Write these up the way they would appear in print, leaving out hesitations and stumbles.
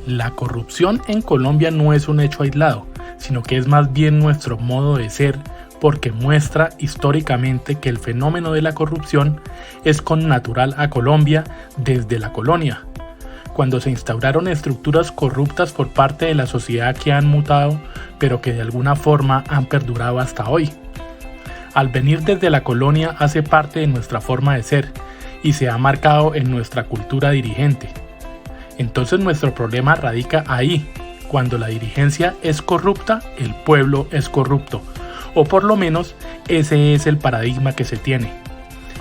La corrupción en Colombia no es un hecho aislado, sino que es más bien nuestro modo de ser, porque muestra históricamente que el fenómeno de la corrupción es connatural a Colombia desde la colonia, cuando se instauraron estructuras corruptas por parte de la sociedad que han mutado, pero que de alguna forma han perdurado hasta hoy. Al venir desde la colonia hace parte de nuestra forma de ser y se ha marcado en nuestra cultura dirigente. Entonces nuestro problema radica ahí. Cuando la dirigencia es corrupta, el pueblo es corrupto, o por lo menos ese es el paradigma que se tiene.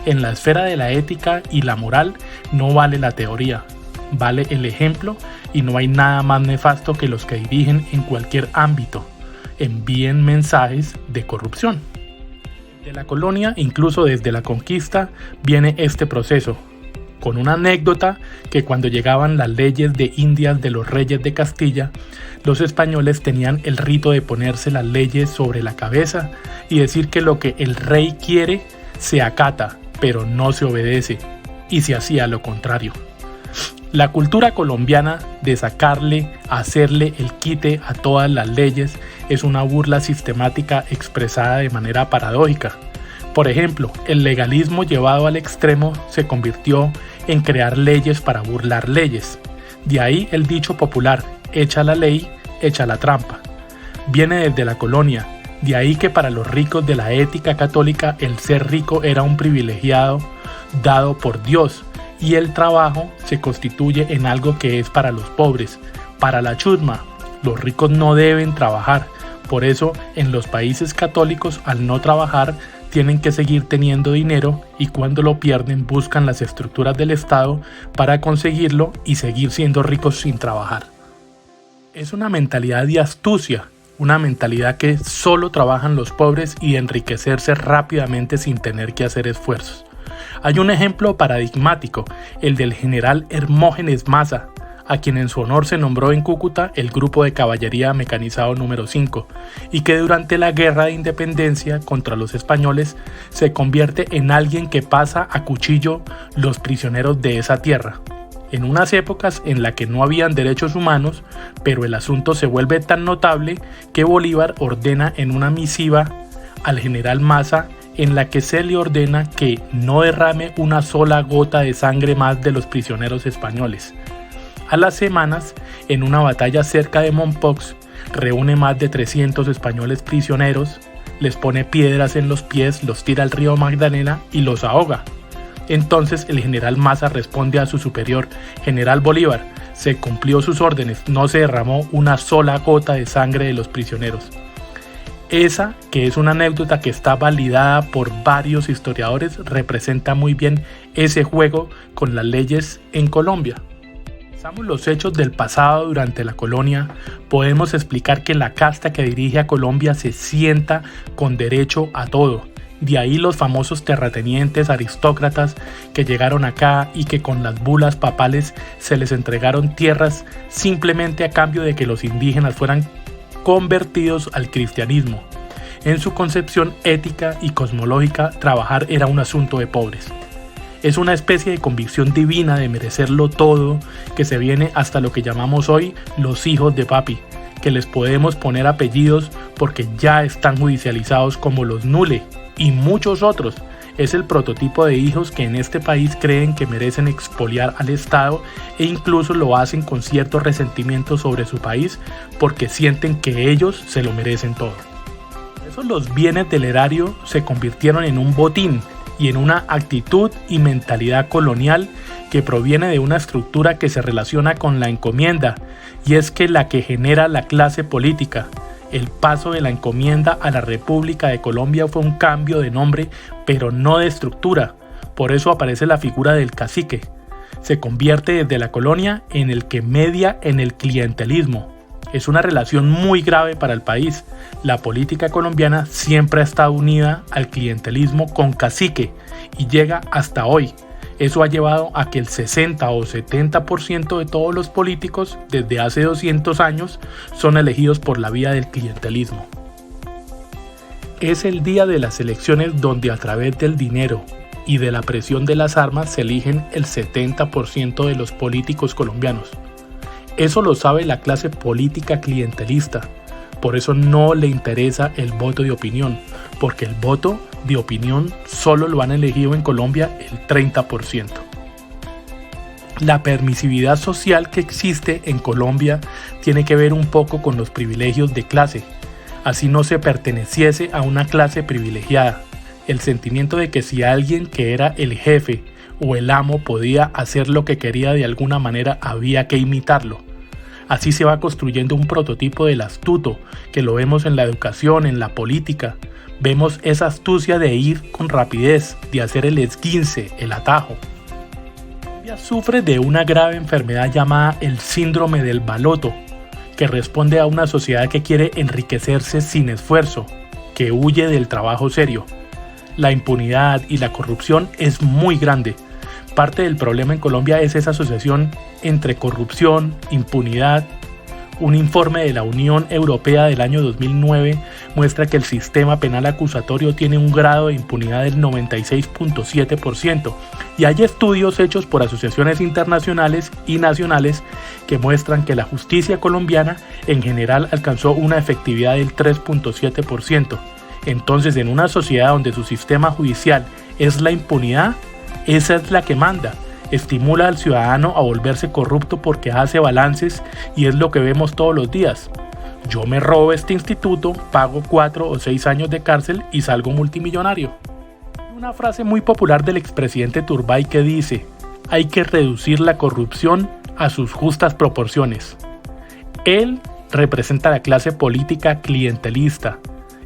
En la esfera de la ética y la moral no vale la teoría, vale el ejemplo, y no hay nada más nefasto que los que dirigen en cualquier ámbito envíen mensajes de corrupción. De la colonia, incluso desde la conquista, viene este proceso, con una anécdota que cuando llegaban las leyes de Indias de los reyes de Castilla, los españoles tenían el rito de ponerse las leyes sobre la cabeza y decir que lo que el rey quiere se acata, pero no se obedece, y se hacía lo contrario. La cultura colombiana de hacerle el quite a todas las leyes es una burla sistemática expresada de manera paradójica. Por ejemplo, el legalismo llevado al extremo se convirtió en crear leyes para burlar leyes. De ahí el dicho popular, echa la ley, echa la trampa. Viene desde la colonia, de ahí que para los ricos de la ética católica el ser rico era un privilegiado dado por Dios, y el trabajo se constituye en algo que es para los pobres, para la chusma. Los ricos no deben trabajar, por eso en los países católicos al no trabajar tienen que seguir teniendo dinero y cuando lo pierden buscan las estructuras del Estado para conseguirlo y seguir siendo ricos sin trabajar. Es una mentalidad de astucia, una mentalidad que solo trabajan los pobres y enriquecerse rápidamente sin tener que hacer esfuerzos. Hay un ejemplo paradigmático, el del general Hermógenes Maza, a quien en su honor se nombró en Cúcuta el Grupo de Caballería Mecanizado número 5, y que durante la Guerra de Independencia contra los españoles se convierte en alguien que pasa a cuchillo los prisioneros de esa tierra. En unas épocas en las que no habían derechos humanos, pero el asunto se vuelve tan notable que Bolívar ordena en una misiva al general Maza en la que se le ordena que no derrame una sola gota de sangre más de los prisioneros españoles. A las semanas, en una batalla cerca de Mompox, reúne más de 300 españoles prisioneros, les pone piedras en los pies, los tira al río Magdalena y los ahoga. Entonces el general Maza responde a su superior, General Bolívar, se cumplió sus órdenes, no se derramó una sola gota de sangre de los prisioneros. Esa, que es una anécdota que está validada por varios historiadores, representa muy bien ese juego con las leyes en Colombia. Si analizamos los hechos del pasado durante la colonia, podemos explicar que la casta que dirige a Colombia se sienta con derecho a todo. De ahí los famosos terratenientes aristócratas que llegaron acá y que con las bulas papales se les entregaron tierras simplemente a cambio de que los indígenas fueran convertidos al cristianismo. En su concepción ética y cosmológica, trabajar era un asunto de pobres. Es una especie de convicción divina de merecerlo todo que se viene hasta lo que llamamos hoy los hijos de papi, que les podemos poner apellidos porque ya están judicializados como los Nule y muchos otros. Es el prototipo de hijos que en este país creen que merecen expoliar al Estado e incluso lo hacen con cierto resentimiento sobre su país porque sienten que ellos se lo merecen todo. Por eso los bienes del erario se convirtieron en un botín y en una actitud y mentalidad colonial que proviene de una estructura que se relaciona con la encomienda, y es que la que genera la clase política. El paso de la encomienda a la República de Colombia fue un cambio de nombre, pero no de estructura. Por eso aparece la figura del cacique. Se convierte desde la colonia en el que media en el clientelismo. Es una relación muy grave para el país. La política colombiana siempre ha estado unida al clientelismo con cacique y llega hasta hoy. Eso ha llevado a que el 60 o 70% de todos los políticos desde hace 200 años son elegidos por la vía del clientelismo. Es el día de las elecciones donde a través del dinero y de la presión de las armas se eligen el 70% de los políticos colombianos. Eso lo sabe la clase política clientelista. Por eso no le interesa el voto de opinión, porque el voto de opinión solo lo han elegido en Colombia el 30%. La permisividad social que existe en Colombia tiene que ver un poco con los privilegios de clase. Así no se perteneciese a una clase privilegiada. El sentimiento de que si alguien que era el jefe o el amo podía hacer lo que quería de alguna manera había que imitarlo. Así se va construyendo un prototipo del astuto, que lo vemos en la educación, en la política. Vemos esa astucia de ir con rapidez, de hacer el esguince, el atajo. Colombia sufre de una grave enfermedad llamada el síndrome del baloto, que responde a una sociedad que quiere enriquecerse sin esfuerzo, que huye del trabajo serio. La impunidad y la corrupción es muy grande. Parte del problema en Colombia es esa asociación entre corrupción, impunidad. Un informe de la Unión Europea del año 2009 muestra que el sistema penal acusatorio tiene un grado de impunidad del 96.7% y hay estudios hechos por asociaciones internacionales y nacionales que muestran que la justicia colombiana en general alcanzó una efectividad del 3.7%. Entonces, en una sociedad donde su sistema judicial es la impunidad, esa es la que manda. Estimula al ciudadano a volverse corrupto porque hace balances y es lo que vemos todos los días. Yo me robo este instituto, pago 4 o 6 años de cárcel y salgo multimillonario. Una frase muy popular del expresidente Turbay que dice: hay que reducir la corrupción a sus justas proporciones. Él representa la clase política clientelista.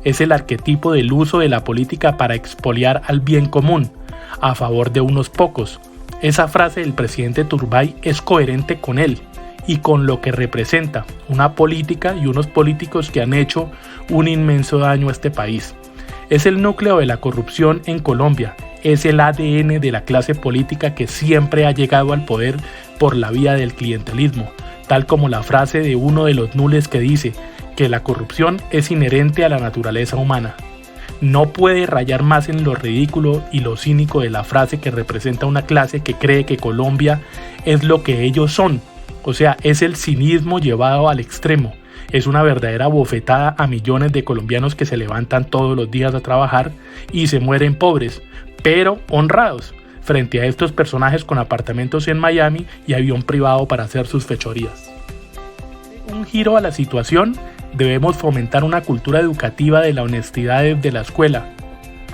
Es el arquetipo del uso de la política para expoliar al bien común, a favor de unos pocos. Esa frase del presidente Turbay es coherente con él y con lo que representa una política y unos políticos que han hecho un inmenso daño a este país. Es el núcleo de la corrupción en Colombia, es el ADN de la clase política que siempre ha llegado al poder por la vía del clientelismo, tal como la frase de uno de los nules que dice que la corrupción es inherente a la naturaleza humana. No puede rayar más en lo ridículo y lo cínico de la frase que representa una clase que cree que Colombia es lo que ellos son. O sea, es el cinismo llevado al extremo. Es una verdadera bofetada a millones de colombianos que se levantan todos los días a trabajar y se mueren pobres, pero honrados, frente a estos personajes con apartamentos en Miami y avión privado para hacer sus fechorías. Un giro a la situación. Debemos fomentar una cultura educativa de la honestidad desde la escuela.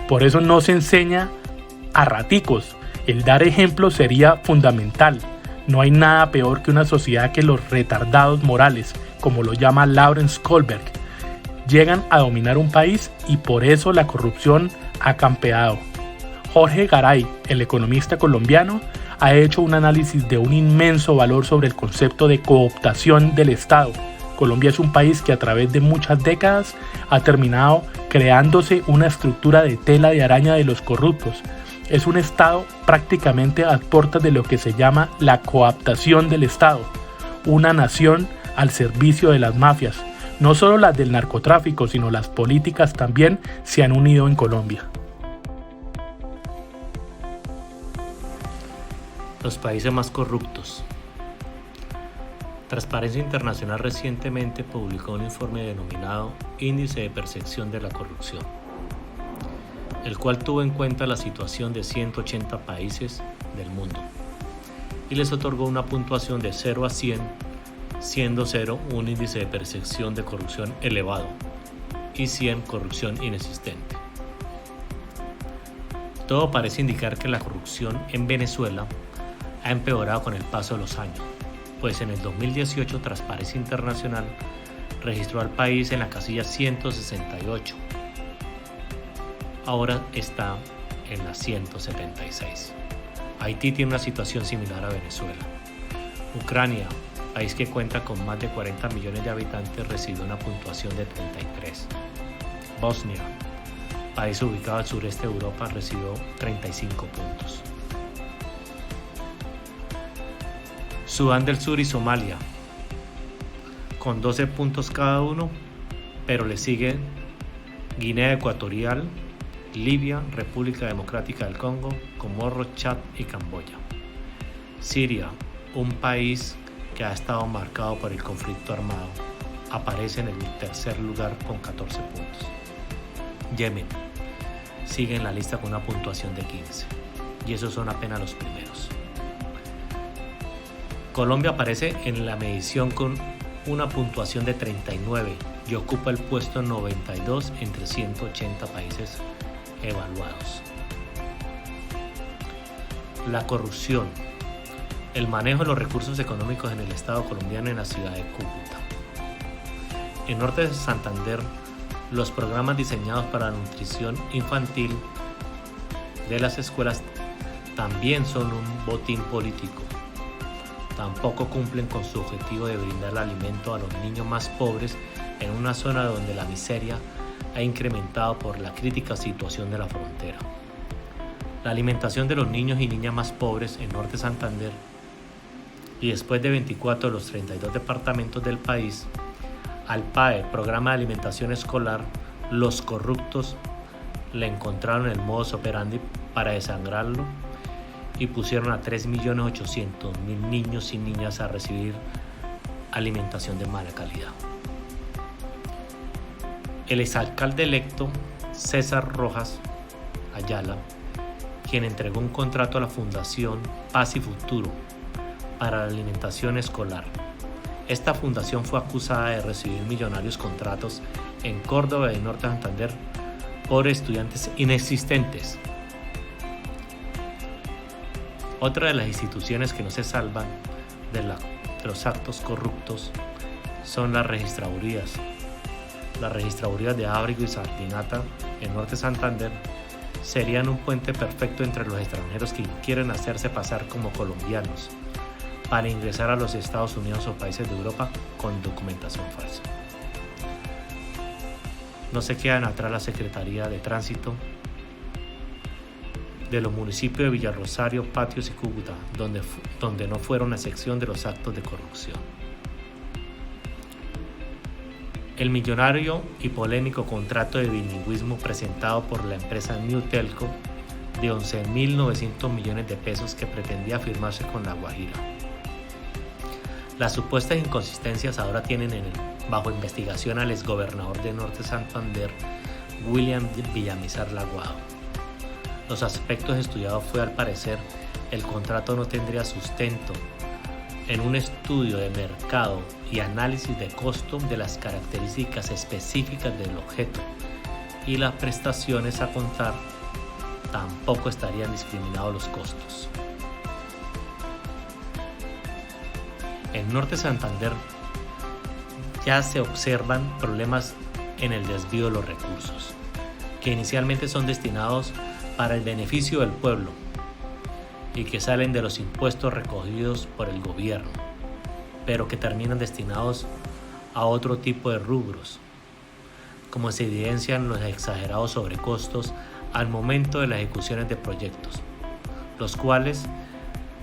Por eso no se enseña a raticos. El dar ejemplo sería fundamental. No hay nada peor que una sociedad que los retardados morales, como lo llama Lawrence Kohlberg, llegan a dominar un país y por eso la corrupción ha campeado. Jorge Garay, el economista colombiano, ha hecho un análisis de un inmenso valor sobre el concepto de cooptación del Estado. Colombia es un país que a través de muchas décadas ha terminado creándose una estructura de tela de araña de los corruptos. Es un Estado prácticamente a puertas de lo que se llama la cooptación del Estado, una nación al servicio de las mafias. No solo las del narcotráfico, sino las políticas también se han unido en Colombia. Los países más corruptos. Transparencia Internacional recientemente publicó un informe denominado Índice de Percepción de la Corrupción, el cual tuvo en cuenta la situación de 180 países del mundo y les otorgó una puntuación de 0 a 100, siendo 0 un índice de percepción de corrupción elevado y 100 corrupción inexistente. Todo parece indicar que la corrupción en Venezuela ha empeorado con el paso de los años, pues en el 2018 Transparencia Internacional registró al país en la casilla 168. Ahora está en la 176. Haití tiene una situación similar a Venezuela. Ucrania, país que cuenta con más de 40 millones de habitantes, recibió una puntuación de 33. Bosnia, país ubicado al sureste de Europa, recibió 35 puntos. Sudán del Sur y Somalia, con 12 puntos cada uno, pero le siguen Guinea Ecuatorial, Libia, República Democrática del Congo, Comoros, Chad y Camboya. Siria, un país que ha estado marcado por el conflicto armado, aparece en el tercer lugar con 14 puntos. Yemen sigue en la lista con una puntuación de 15, y esos son apenas los primeros. Colombia aparece en la medición con una puntuación de 39 y ocupa el puesto 92 entre 180 países evaluados. La corrupción. El manejo de los recursos económicos en el Estado colombiano en la ciudad de Cúcuta. En Norte de Santander, los programas diseñados para la nutrición infantil de las escuelas también son un botín político. Tampoco cumplen con su objetivo de brindar alimento a los niños más pobres en una zona donde la miseria ha incrementado por la crítica situación de la frontera. La alimentación de los niños y niñas más pobres en Norte de Santander y después de 24 de los 32 departamentos del país, al PAE, Programa de Alimentación Escolar, los corruptos le encontraron el modus operandi para desangrarlo y pusieron a 3.800.000 niños y niñas a recibir alimentación de mala calidad. El exalcalde electo, César Rojas Ayala, quien entregó un contrato a la Fundación Paz y Futuro para la alimentación escolar. Esta fundación fue acusada de recibir millonarios contratos en Córdoba y Norte de Santander por estudiantes inexistentes. Otra de las instituciones que no se salvan de los actos corruptos son las registradurías. Las registradurías de Abrigo y Sardinata en Norte de Santander serían un puente perfecto entre los extranjeros que quieren hacerse pasar como colombianos para ingresar a los Estados Unidos o países de Europa con documentación falsa. No se quedan atrás la Secretaría de Tránsito de los municipios de Villarrosario, Patios y Cúcuta, donde no fueron excepción de los actos de corrupción. El millonario y polémico contrato de bilingüismo presentado por la empresa New Telco de 11.900 millones de pesos que pretendía firmarse con La Guajira. Las supuestas inconsistencias ahora tienen bajo investigación al exgobernador de Norte de Santander, William Villamizar Laguado. Los aspectos estudiados fue, al parecer, el contrato no tendría sustento en un estudio de mercado y análisis de costo de las características específicas del objeto, y las prestaciones a contar tampoco estarían discriminados los costos. En Norte de Santander ya se observan problemas en el desvío de los recursos, que inicialmente son destinados para el beneficio del pueblo y que salen de los impuestos recogidos por el gobierno, pero que terminan destinados a otro tipo de rubros, como se evidencian los exagerados sobrecostos al momento de las ejecuciones de proyectos, los cuales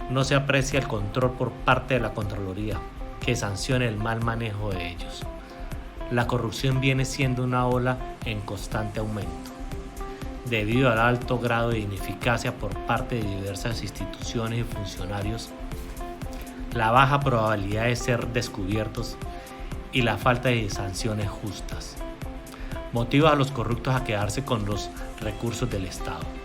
no se aprecia el control por parte de la Contraloría, que sancione el mal manejo de ellos. La corrupción viene siendo una ola en constante aumento, debido al alto grado de ineficacia por parte de diversas instituciones y funcionarios, la baja probabilidad de ser descubiertos y la falta de sanciones justas. Motiva a los corruptos a quedarse con los recursos del Estado.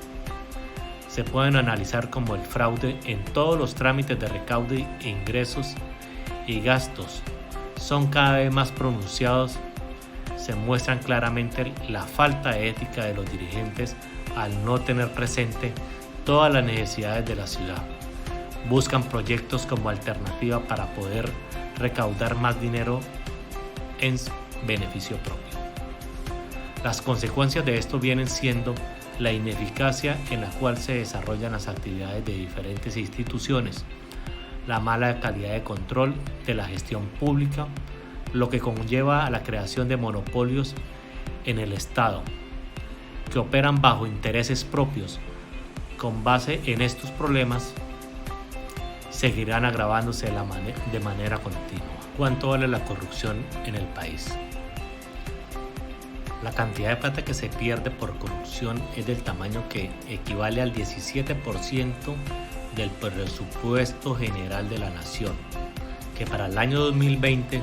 Se pueden analizar como el fraude en todos los trámites de recaudo, ingresos y gastos son cada vez más pronunciados. Se muestran claramente la falta de ética de los dirigentes al no tener presente todas las necesidades de la ciudad. Buscan proyectos como alternativa para poder recaudar más dinero en beneficio propio. Las consecuencias de esto vienen siendo la ineficacia en la cual se desarrollan las actividades de diferentes instituciones, la mala calidad de control de la gestión pública, lo que conlleva a la creación de monopolios en el Estado, que operan bajo intereses propios. Con base en estos problemas, seguirán agravándose de manera continua. ¿Cuánto vale la corrupción en el país? La cantidad de plata que se pierde por corrupción es del tamaño que equivale al 17% del presupuesto general de la nación, que para el año 2020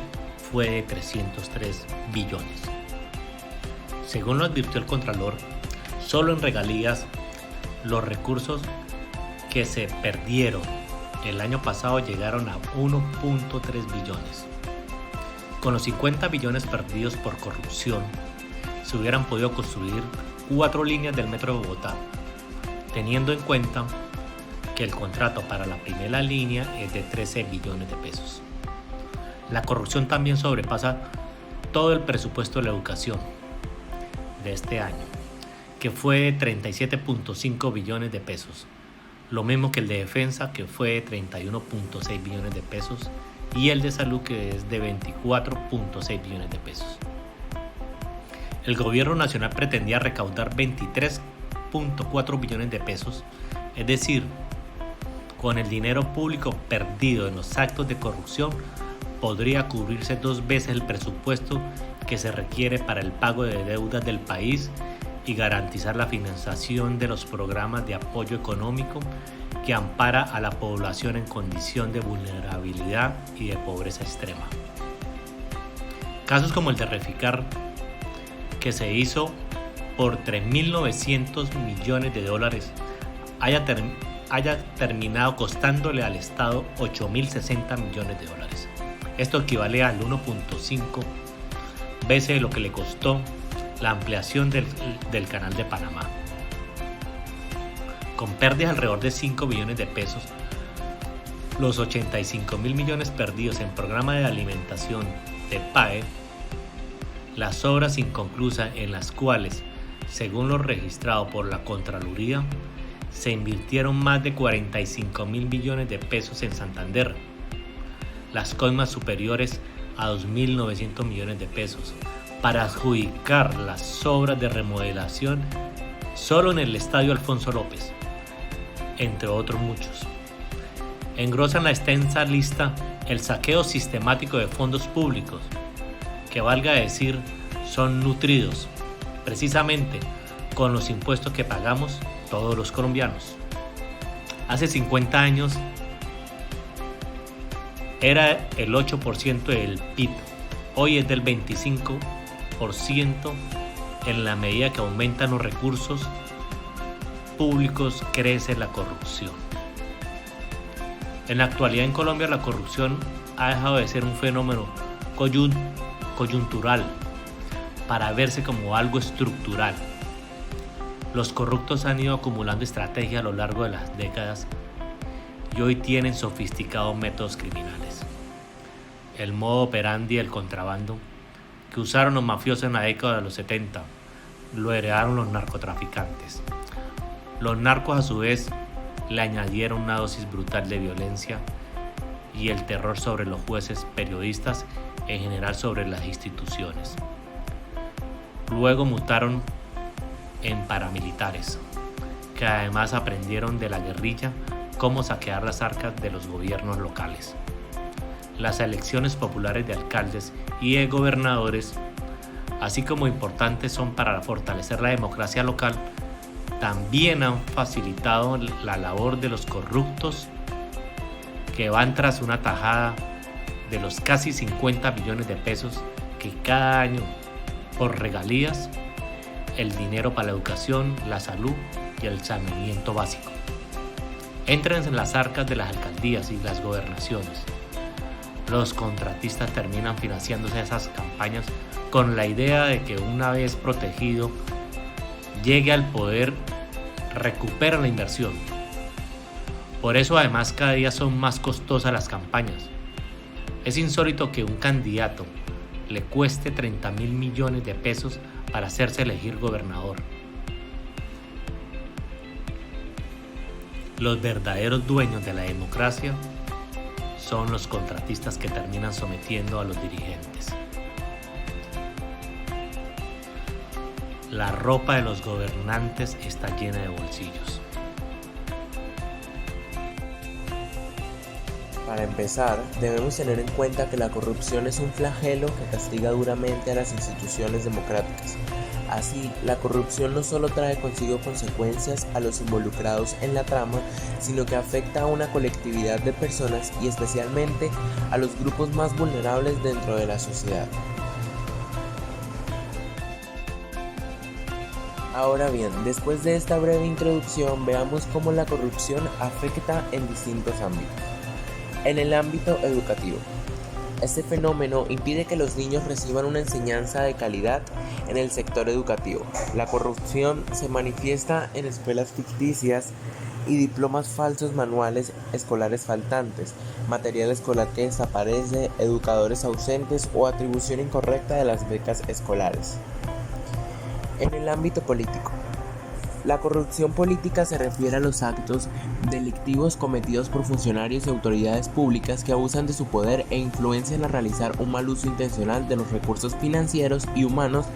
fue de 303 billones. Según lo advirtió el Contralor, solo en regalías los recursos que se perdieron el año pasado llegaron a 1.3 billones. Con los 50 billones perdidos por corrupción, se hubieran podido construir 4 líneas del metro de Bogotá, teniendo en cuenta que el contrato para la primera línea es de 13 billones de pesos. La corrupción también sobrepasa todo el presupuesto de la educación de este año, que fue de 37.5 billones de pesos, lo mismo que el de defensa, que fue de 31.6 billones de pesos, y el de salud, que es de 24.6 billones de pesos. El gobierno nacional pretendía recaudar 23.4 billones de pesos, es decir, con el dinero público perdido en los actos de corrupción, podría cubrirse 2 veces el presupuesto que se requiere para el pago de deudas del país y garantizar la financiación de los programas de apoyo económico que ampara a la población en condición de vulnerabilidad y de pobreza extrema. Casos como el de Reficar, que se hizo por 3.900 millones de dólares, haya terminado costándole al Estado 8.060 millones de dólares. Esto equivale al 1.5 veces lo que le costó la ampliación del Canal de Panamá. Con pérdidas alrededor de 5 billones de pesos, los 85.000 millones perdidos en programa de alimentación de PAE, las obras inconclusas en las cuales, según lo registrado por la Contraloría, se invirtieron más de 45.000 millones de pesos en Santander, las coimas superiores a 2.900 millones de pesos, para adjudicar las obras de remodelación solo en el Estadio Alfonso López, entre otros muchos. Engrosan la extensa lista el saqueo sistemático de fondos públicos, que valga decir son nutridos precisamente con los impuestos que pagamos todos los colombianos. Hace 50 años era el 8% del PIB, hoy es del 25%, en la medida que aumentan los recursos públicos crece la corrupción. En la actualidad en Colombia la corrupción ha dejado de ser un fenómeno coyuntural para verse como algo estructural. Los corruptos han ido acumulando estrategias a lo largo de las décadas y hoy tienen sofisticados métodos criminales. El modo operandi del contrabando que usaron los mafiosos en la década de los 70 lo heredaron los narcotraficantes. Los narcos a su vez le añadieron una dosis brutal de violencia y el terror sobre los jueces, periodistas, en general sobre las instituciones. Luego mutaron en paramilitares, que además aprendieron de la guerrilla cómo saquear las arcas de los gobiernos locales. Las elecciones populares de alcaldes y de gobernadores, así como importantes son para fortalecer la democracia local, también han facilitado la labor de los corruptos que van tras una tajada de los casi 50 billones de pesos que cada año, por regalías, el dinero para la educación, la salud y el saneamiento básico, entran en las arcas de las alcaldías y las gobernaciones. Los contratistas terminan financiándose esas campañas con la idea de que una vez protegido, llegue al poder, recupera la inversión. Por eso además cada día son más costosas las campañas. Es insólito que un candidato le cueste 30.000 millones de pesos para hacerse elegir gobernador. Los verdaderos dueños de la democracia son los contratistas que terminan sometiendo a los dirigentes. La ropa de los gobernantes está llena de bolsillos. Para empezar, debemos tener en cuenta que la corrupción es un flagelo que castiga duramente a las instituciones democráticas, Así, la corrupción no solo trae consigo consecuencias a los involucrados en la trama, sino que afecta a una colectividad de personas y especialmente a los grupos más vulnerables dentro de la sociedad. Ahora bien, después de esta breve introducción, veamos cómo la corrupción afecta en distintos ámbitos. En el ámbito educativo, este fenómeno impide que los niños reciban una enseñanza de calidad en el sector educativo. La corrupción se manifiesta en escuelas ficticias y diplomas falsos, manuales escolares faltantes, material escolar que desaparece, educadores ausentes o atribución incorrecta de las becas escolares. En el ámbito político, la corrupción política se refiere a los actos delictivos cometidos por funcionarios y autoridades públicas que abusan de su poder e influencian a realizar un mal uso intencional de los recursos financieros y humanos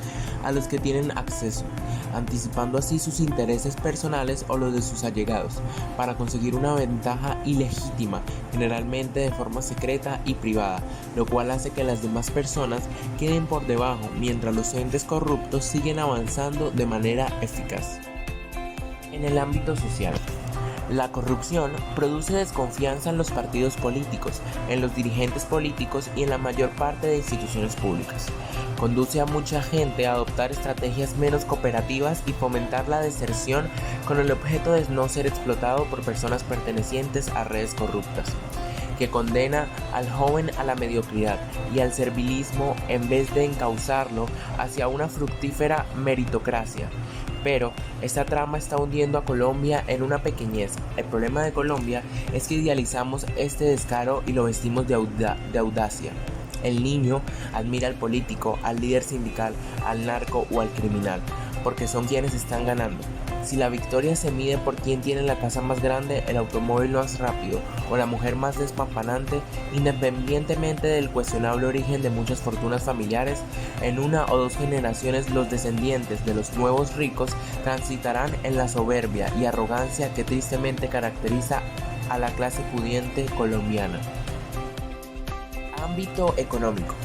a los que tienen acceso, anticipando así sus intereses personales o los de sus allegados, para conseguir una ventaja ilegítima, generalmente de forma secreta y privada, lo cual hace que las demás personas queden por debajo, mientras los entes corruptos siguen avanzando de manera eficaz. En el ámbito social, la corrupción produce desconfianza en los partidos políticos, en los dirigentes políticos y en la mayor parte de instituciones públicas. Conduce a mucha gente a adoptar estrategias menos cooperativas y fomentar la deserción con el objeto de no ser explotado por personas pertenecientes a redes corruptas, que condena al joven a la mediocridad y al servilismo en vez de encauzarlo hacia una fructífera meritocracia. Pero esta trama está hundiendo a Colombia en una pequeñez. El problema de Colombia es que idealizamos este descaro y lo vestimos de audacia. El niño admira al político, al líder sindical, al narco o al criminal, porque son quienes están ganando. Si la victoria se mide por quién tiene la casa más grande, el automóvil más rápido o la mujer más despampanante, independientemente del cuestionable origen de muchas fortunas familiares, en una o dos generaciones los descendientes de los nuevos ricos transitarán en la soberbia y arrogancia que tristemente caracteriza a la clase pudiente colombiana. Ámbito económico.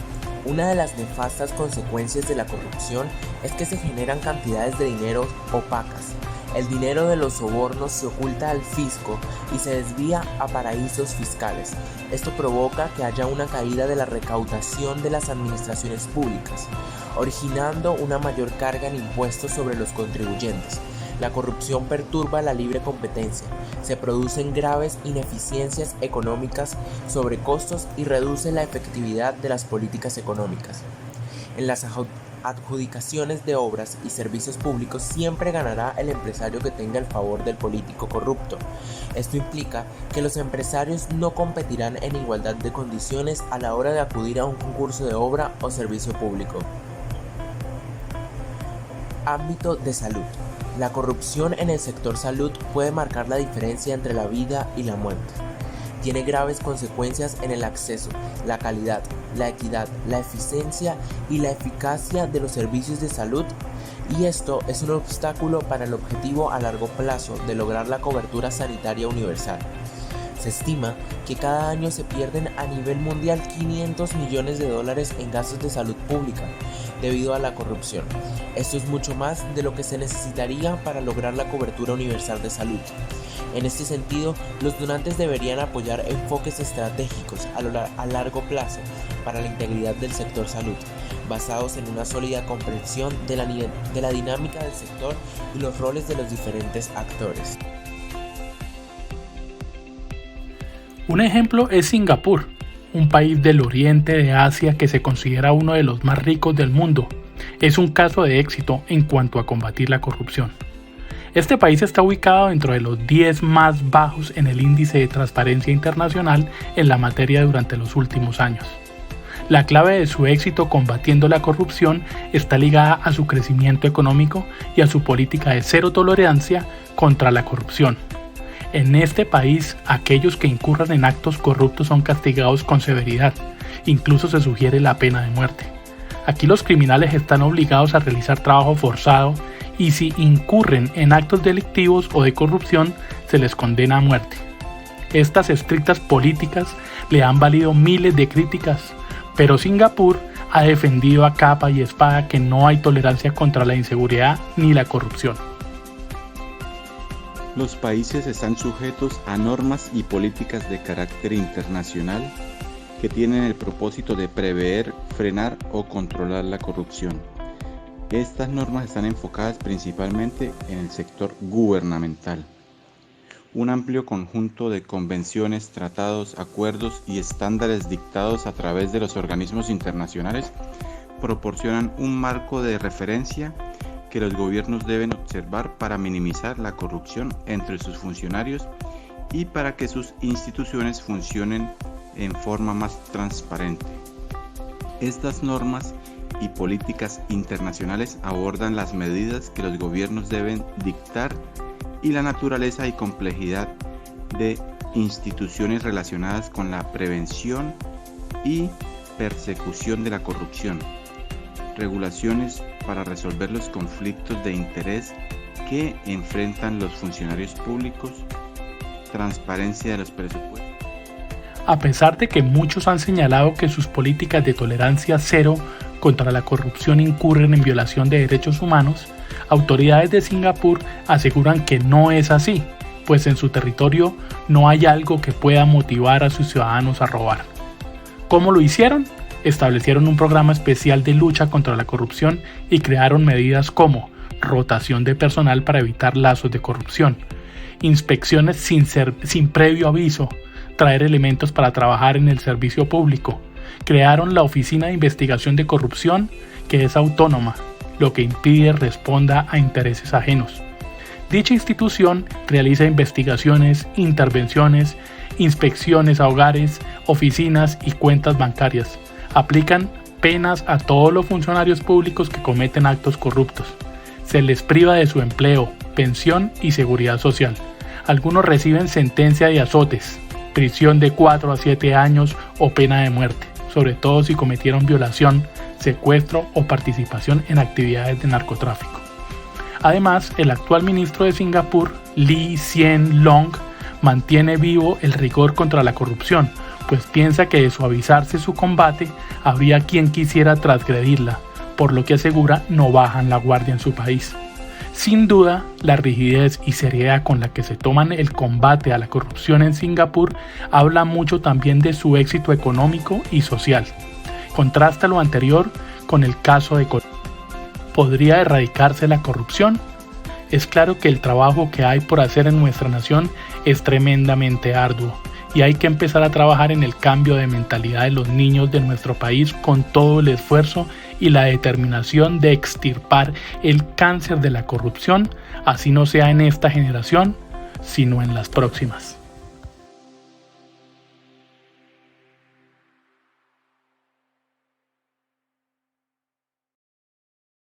Una de las nefastas consecuencias de la corrupción es que se generan cantidades de dinero opacas. El dinero de los sobornos se oculta al fisco y se desvía a paraísos fiscales. Esto provoca que haya una caída de la recaudación de las administraciones públicas, originando una mayor carga en impuestos sobre los contribuyentes. La corrupción perturba la libre competencia, se producen graves ineficiencias económicas, sobrecostos y reduce la efectividad de las políticas económicas. En las adjudicaciones de obras y servicios públicos siempre ganará el empresario que tenga el favor del político corrupto. Esto implica que los empresarios no competirán en igualdad de condiciones a la hora de acudir a un concurso de obra o servicio público. Ámbito de salud. La corrupción en el sector salud puede marcar la diferencia entre la vida y la muerte. Tiene graves consecuencias en el acceso, la calidad, la equidad, la eficiencia y la eficacia de los servicios de salud, y esto es un obstáculo para el objetivo a largo plazo de lograr la cobertura sanitaria universal. Se estima que cada año se pierden a nivel mundial $500 millones en gastos de salud pública debido a la corrupción. Esto es mucho más de lo que se necesitaría para lograr la cobertura universal de salud. En este sentido, los donantes deberían apoyar enfoques estratégicos a largo plazo para la integridad del sector salud, basados en una sólida comprensión de la dinámica del sector y los roles de los diferentes actores. Un ejemplo es Singapur, un país del oriente de Asia que se considera uno de los más ricos del mundo. Es un caso de éxito en cuanto a combatir la corrupción. Este país está ubicado dentro de los 10 más bajos en el índice de transparencia internacional en la materia durante los últimos años. La clave de su éxito combatiendo la corrupción está ligada a su crecimiento económico y a su política de cero tolerancia contra la corrupción. En este país, aquellos que incurran en actos corruptos son castigados con severidad, incluso se sugiere la pena de muerte. Aquí los criminales están obligados a realizar trabajo forzado y si incurren en actos delictivos o de corrupción, se les condena a muerte. Estas estrictas políticas le han valido miles de críticas, pero Singapur ha defendido a capa y espada que no hay tolerancia contra la inseguridad ni la corrupción. Los países están sujetos a normas y políticas de carácter internacional que tienen el propósito de prever, frenar o controlar la corrupción. Estas normas están enfocadas principalmente en el sector gubernamental. Un amplio conjunto de convenciones, tratados, acuerdos y estándares dictados a través de los organismos internacionales proporcionan un marco de referencia que los gobiernos deben observar para minimizar la corrupción entre sus funcionarios y para que sus instituciones funcionen en forma más transparente. Estas normas y políticas internacionales abordan las medidas que los gobiernos deben dictar y la naturaleza y complejidad de instituciones relacionadas con la prevención y persecución de la corrupción, regulaciones para resolver los conflictos de interés que enfrentan los funcionarios públicos, transparencia de los presupuestos. A pesar de que muchos han señalado que sus políticas de tolerancia cero contra la corrupción incurren en violación de derechos humanos, autoridades de Singapur aseguran que no es así, pues en su territorio no hay algo que pueda motivar a sus ciudadanos a robar. ¿Cómo lo hicieron? Establecieron un programa especial de lucha contra la corrupción y crearon medidas como rotación de personal para evitar lazos de corrupción, inspecciones sin previo aviso, traer elementos para trabajar en el servicio público. Crearon la Oficina de Investigación de Corrupción, que es autónoma, lo que impide responda a intereses ajenos. Dicha institución realiza investigaciones, intervenciones, inspecciones a hogares, oficinas y cuentas bancarias. Aplican penas a todos los funcionarios públicos que cometen actos corruptos. Se les priva de su empleo, pensión y seguridad social. Algunos reciben sentencia de azotes, prisión de 4 a 7 años o pena de muerte, sobre todo si cometieron violación, secuestro o participación en actividades de narcotráfico. Además, el actual ministro de Singapur, Lee Hsien Loong, mantiene vivo el rigor contra la corrupción, pues piensa que de suavizarse su combate, habría quien quisiera transgredirla, por lo que asegura no bajan la guardia en su país. Sin duda, la rigidez y seriedad con la que se toman el combate a la corrupción en Singapur habla mucho también de su éxito económico y social. Contrasta lo anterior con el caso de Colombia. ¿Podría erradicarse la corrupción? Es claro que el trabajo que hay por hacer en nuestra nación es tremendamente arduo y hay que empezar a trabajar en el cambio de mentalidad de los niños de nuestro país con todo el esfuerzo y la determinación de extirpar el cáncer de la corrupción, así no sea en esta generación, sino en las próximas.